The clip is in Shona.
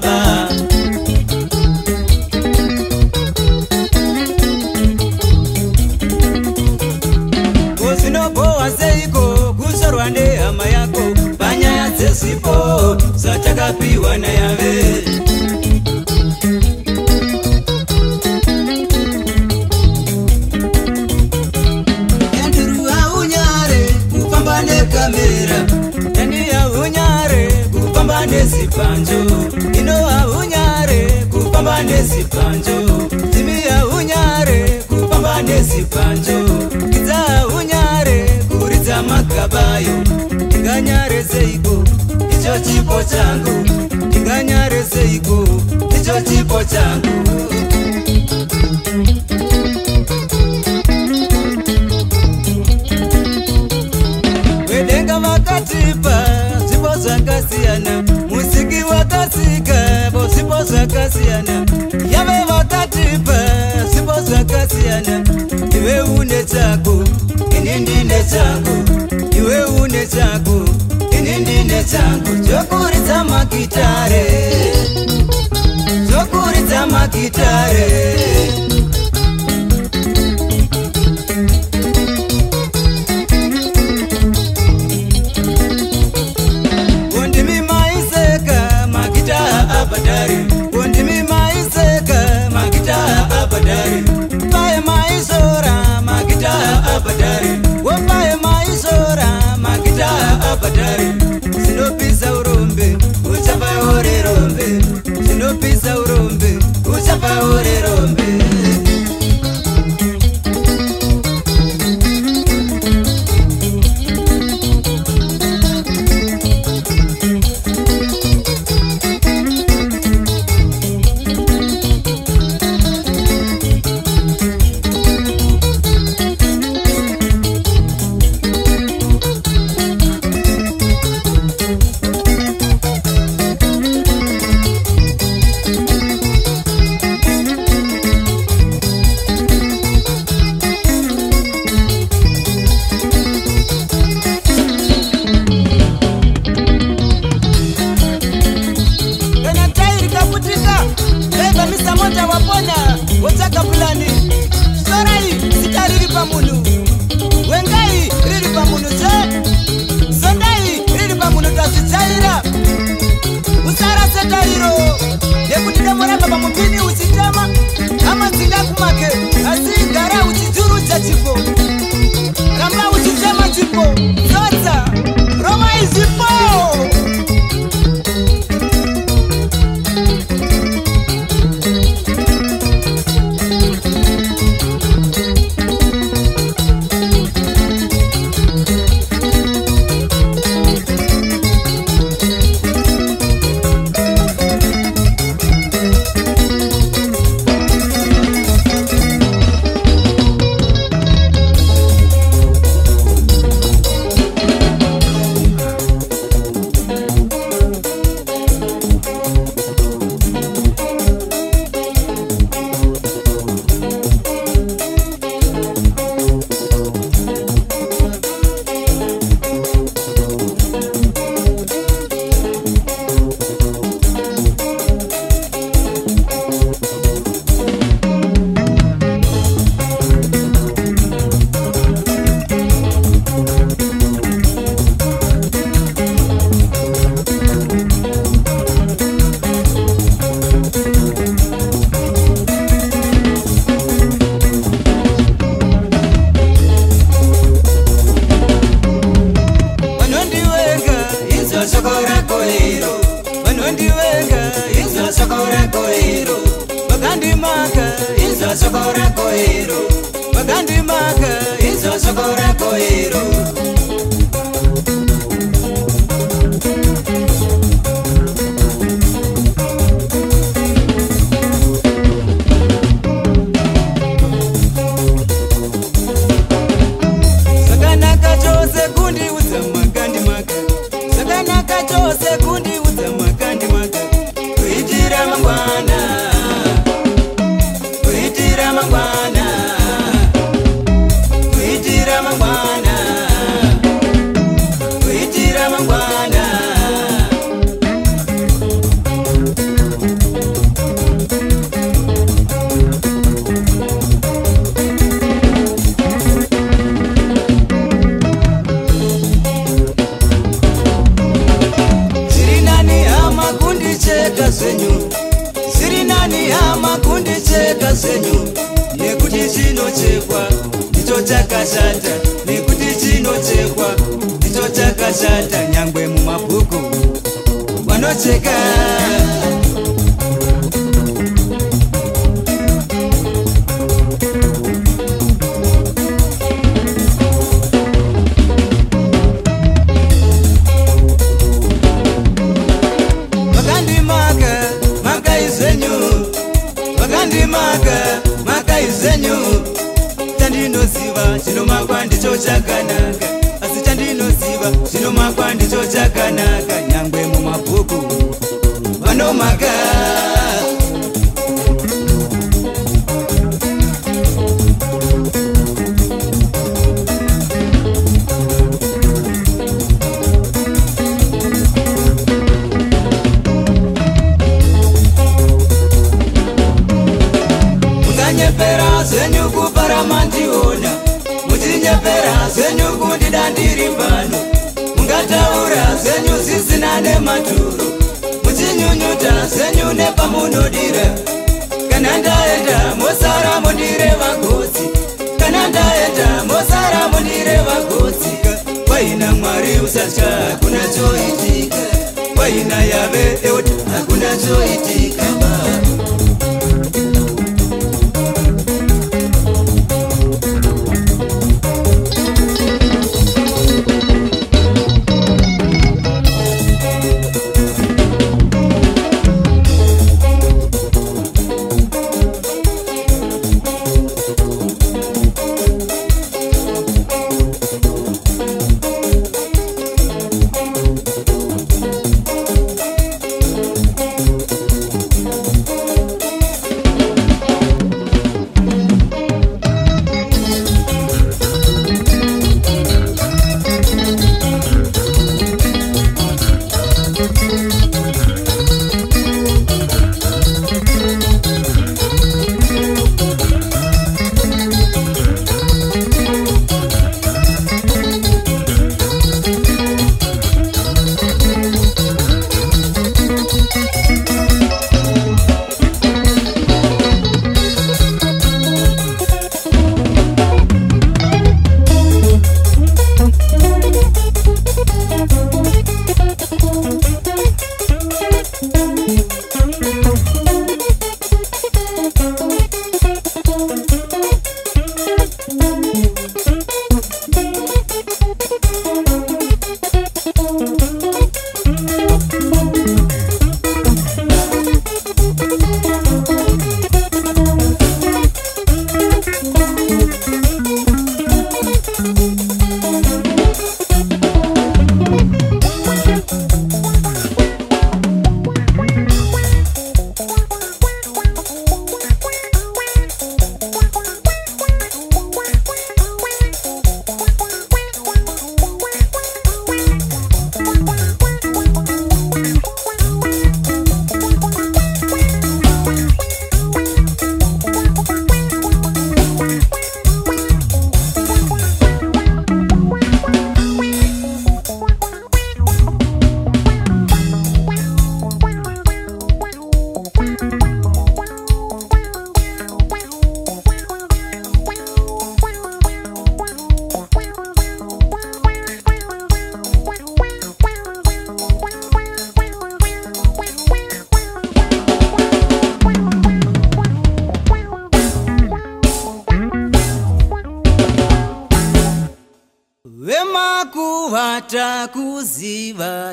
baba. Usinopoa seiko kusorwa nehama yako panyaya dzesipo dzatakapiwa nayave. Yanduru haunyare kufamba nekamera, yani haunyare kufamba nezipanjo, ino haunyare kufamba nezipanjo, timi haunyare kufamba nezipanjo, kidza haunyare kuridza makabayo. Ndinganyare seiko icho chipo changu, ndinganyare seiko icho chipo changu. Wedenga vakatipa zipo zvakasiyana, musiki wakasika vo zipo zvakasiyana, yave vakatipa zipo zvakasiyana. Iwe une chako ini ndine changu, iwe une chako ini ndine changu. Chokuridza makitare, chokuridza makitare. Undimi maiseka makita abadari, undimi maiseka makita abadari. Pae maisora makita abadari, wopae maisora makita abadari. Sinopisa urombe uchapa ore rombe, sinopisa urombe uchapa ore rombe. Wotaka fulani sorai sitariri pamunu, wengai riri pamunu je, sondai riri pamunu tasitsaira. Usara setariro nekuti damoramba pamupini uchitema ama tsinga kumake asi gara uchijuru chachipo ramba uchitema chipo zotsa roma izipo. Sokora koiro, bagandi maka, izo sokora koiro. Sakana kacho sekundi uza magandi maka, sakana kacho sekundi uza magandi maka. Kuitira mangwana, kuitira mangwana, kuitira mangwana, kuitira mangwana. Mangani hama kundicheka zvenyu nekuti chinochekwa ndicho chakashata, nekuti chinochekwa ndicho chakashata. Nyangwe mumabhuku vanocheka. Maka izenyu chandinoziva chinomakwa ndicho chakanaka, asi chandinoziva chinomakwa ndicho chakanaka. Nyangwe mumabhuku vanomaka. Muchanyepera zvenyu kupara mandiona, muchinyepera zvenyu kundida ndiri pano, mungataura zvenyu zvisina nematuro, muchinyunyuta zvenyu nepamunodira. Kana ndaenda mosara mundireva gotsi, kana ndaenda mosara mundireva gotsi. Waina Mwari usatya hakuna choitika, waina Yahwe euta hakuna choitika. Vemakuva takuziva